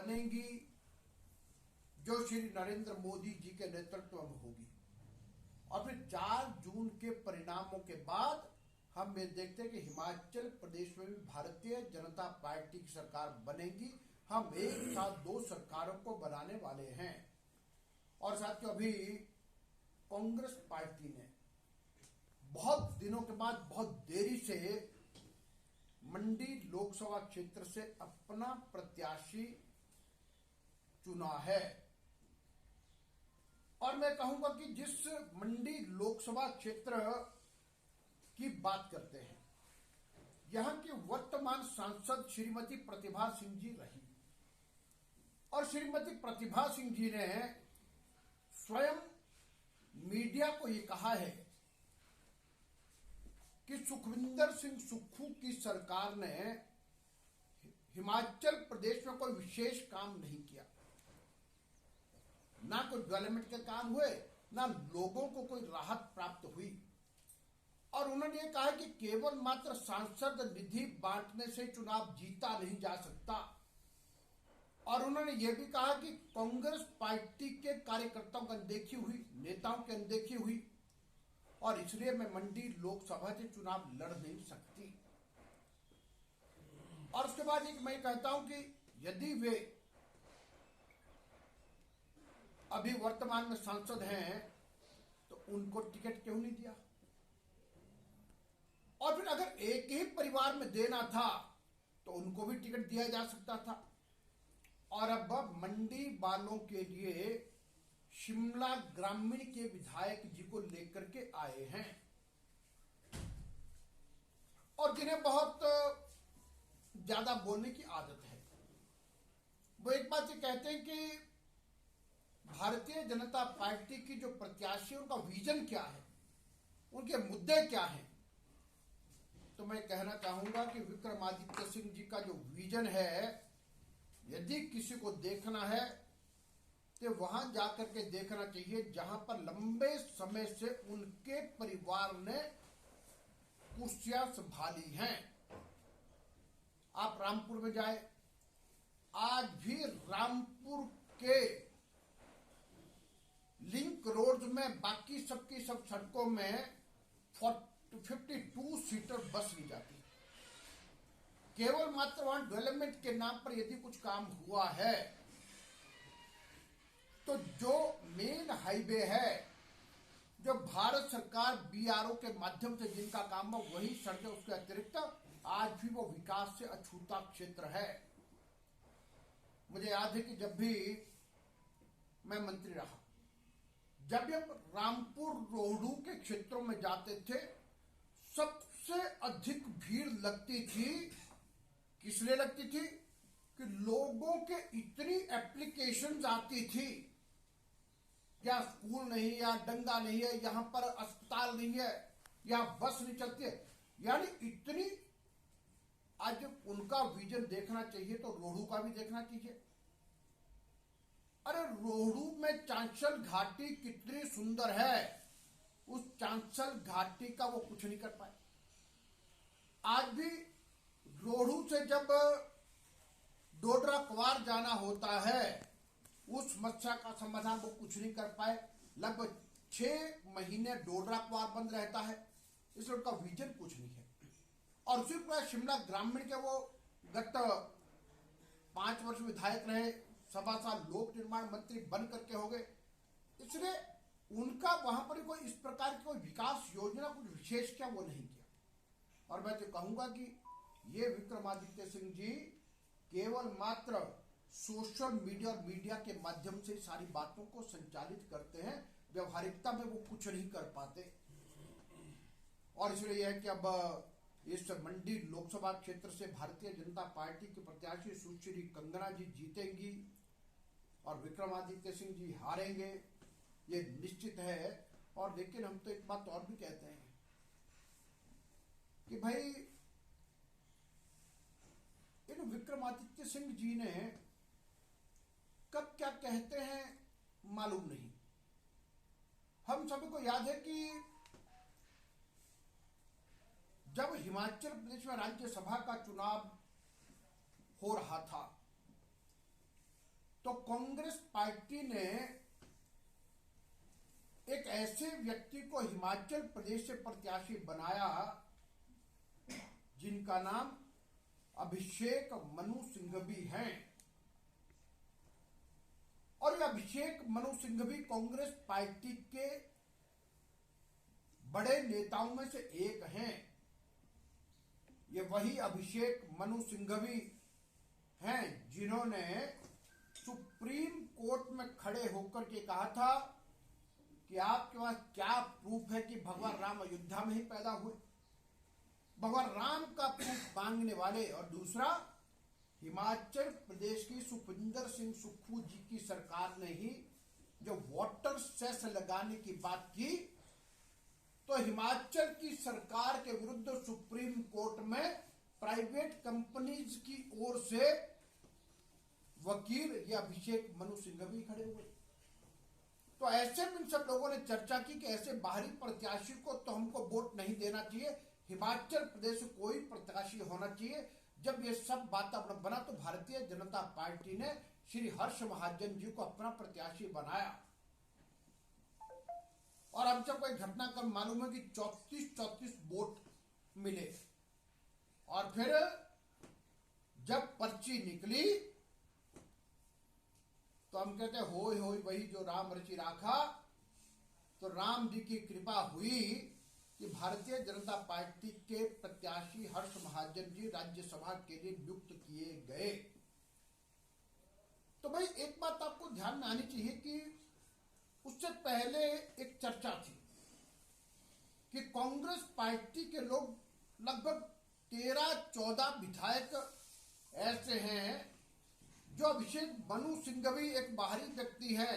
बनेंगी जो श्री नरेंद्र मोदी जी के नेतृत्व में होगी। और फिर 4 जून के परिणामों के बाद हम ये देखते हैं कि हिमाचल प्रदेश में भी भारतीय जनता पार्टी की सरकार बनेगी। हम एक साथ 2 सरकारों को बनाने वाले हैं। और साथियों, अभी कांग्रेस पार्टी ने बहुत दिनों के बाद बहुत देरी से मंडी लोकसभा क्षेत्र से अपना प्रत्याशी चुना है। और मैं कहूंगा कि जिस मंडी लोकसभा क्षेत्र की बात करते हैं, यहां की वर्तमान सांसद श्रीमती प्रतिभा सिंह जी रही। और श्रीमती प्रतिभा सिंह जी ने स्वयं मीडिया को ये कहा है कि सुखविंदर सिंह सुक्खू की सरकार ने हिमाचल प्रदेश में कोई विशेष काम नहीं किया, ना कोई डेवलपमेंट के काम हुए, ना लोगों को कोई राहत प्राप्त हुई। और उन्होंने ये कहा कि केवल मात्र सांसद निधि बांटने से चुनाव जीता नहीं जा सकता। और उन्होंने ये भी कहा कि कांग्रेस पार्टी के कार्यकर्ताओं की अनदेखी हुई, नेताओं की अनदेखी हुई, और इसलिए मैं मंडी लोकसभा से चुनाव लड़ नहीं सकती। और उसके बाद एक मैं कहता हूं कि यदि वे अभी वर्तमान में सांसद हैं तो उनको टिकट क्यों नहीं दिया। और फिर अगर एक ही परिवार में देना था तो उनको भी टिकट दिया जा सकता था। और अब मंडी वालों के लिए शिमला ग्रामीण के विधायक जी को लेकर के आए हैं, और जिन्हें बहुत ज्यादा बोलने की आदत है। वो एक बात ये कहते हैं कि भारतीय जनता पार्टी की जो प्रत्याशी, उनका विजन क्या है, उनके मुद्दे क्या हैं। तो मैं कहना चाहूंगा कि विक्रमादित्य सिंह जी का जो विजन है, यदि किसी को देखना है तो वहां जाकर के देखना चाहिए जहां पर लंबे समय से उनके परिवार ने कुर्सियां संभाली हैं। आप रामपुर में जाए, आज भी रामपुर के लिंक रोड में बाकी सबकी सब सड़कों में 52 सीटर बस ली जाती है। केवल मात्र वहां डेवलपमेंट के नाम पर यदि कुछ काम हुआ है तो जो मेन हाईवे है, जो भारत सरकार बीआरओ के माध्यम से जिनका काम है, वही सड़कें, उसके अतिरिक्त आज भी वो विकास से अछूता क्षेत्र है। मुझे याद है कि जब भी मैं मंत्री रहा, जब हम रामपुर रोहडू के क्षेत्रों में जाते थे, सबसे अधिक भीड़ लगती थी। किस लिए लगती थी? कि लोगों के इतनी एप्लीकेशंस आती थी, या स्कूल नहीं, या डंगा नहीं है, यहां पर अस्पताल नहीं है, या बस नहीं चलती है, यानी इतनी। आज उनका विजन देखना चाहिए तो रोहडू का भी देखना चाहिए। अरे रोहडू में चांचल घाटी कितनी सुंदर है, उस चांचल घाटी का वो कुछ नहीं कर पाए। आज भी रोहडू से जब डोडरा क्वार जाना होता है, उस समस्या का समाधान वो कुछ नहीं कर पाए। लगभग 6 महीने डोडरा क्वार बंद रहता है, इसलिए उनका विजन कुछ नहीं है। और उसी प्रकार शिमला ग्रामीण के वो गत 5 वर्ष विधायक रहे, 7 साल लोक निर्माण मंत्री बन करके हो गए, इसलिए उनका वहां पर कोई इस प्रकार की कोई विकास योजना कुछ विशेष क्या वो नहीं किया। और मैं तो कहूंगा कि ये विक्रमादित्य सिंह जी केवल मात्र सोशल मीडिया और मीडिया के माध्यम से सारी बातों को संचालित करते हैं, व्यवहारिकता में वो कुछ नहीं कर पाते। और इसलिए यह है कि अब इस मंडी लोकसभा क्षेत्र से भारतीय जनता पार्टी के प्रत्याशी सुश्री कंगना जी जीतेंगी और विक्रमादित्य सिंह जी हारेंगे, ये निश्चित है। और लेकिन हम तो एक बात और भी कहते हैं कि भाई इन विक्रमादित्य सिंह जी ने कब क्या कहते हैं मालूम नहीं। हम सभी को याद है कि जब हिमाचल प्रदेश में राज्यसभा का चुनाव हो रहा था तो कांग्रेस पार्टी ने एक ऐसे व्यक्ति को हिमाचल प्रदेश से प्रत्याशी बनाया जिनका नाम अभिषेक मनु सिंघवी हैं। और ये अभिषेक मनु सिंघवी कांग्रेस पार्टी के बड़े नेताओं में से एक हैं। ये वही अभिषेक मनु सिंघवी हैं जिन्होंने सुप्रीम कोर्ट में खड़े होकर के कहा था कि आपके पास क्या प्रूफ है कि भगवान राम अयोध्या में ही पैदा हुए। भगवान राम का प्रूफ मांगने वाले। और दूसरा, हिमाचल प्रदेश की सुखविंदर सिंह सुक्खू जी की सरकार ने ही जो वाटर सेस लगाने की बात की, तो हिमाचल की सरकार के विरुद्ध सुप्रीम कोर्ट में प्राइवेट कंपनीज की ओर से वकील या अभिषेक मनु सिंघवी खड़े हुए। तो ऐसे में सब लोगों ने चर्चा की कि ऐसे बाहरी प्रत्याशी को तो हमको वोट नहीं देना चाहिए, हिमाचल प्रदेश से कोई प्रत्याशी होना चाहिए। जब ये सब वातावरण बना तो भारतीय जनता पार्टी ने श्री हर्ष महाजन जी को अपना प्रत्याशी बनाया। और हम सबको एक घटनाक्रम मालूम है कि 34 वोट मिले। और फिर जब पर्ची निकली तो हम कहते होय होय वही जो राम रचि राखा। तो राम जी की कृपा हुई कि भारतीय जनता पार्टी के प्रत्याशी हर्ष महाजन जी राज्यसभा के लिए नियुक्त किए गए। तो भाई एक बात आपको ध्यान में आनी चाहिए कि उससे पहले एक चर्चा थी कि कांग्रेस पार्टी के लोग लगभग 13-14 विधायक ऐसे हैं जो अभिषेक मनु सिंघवी एक बाहरी व्यक्ति है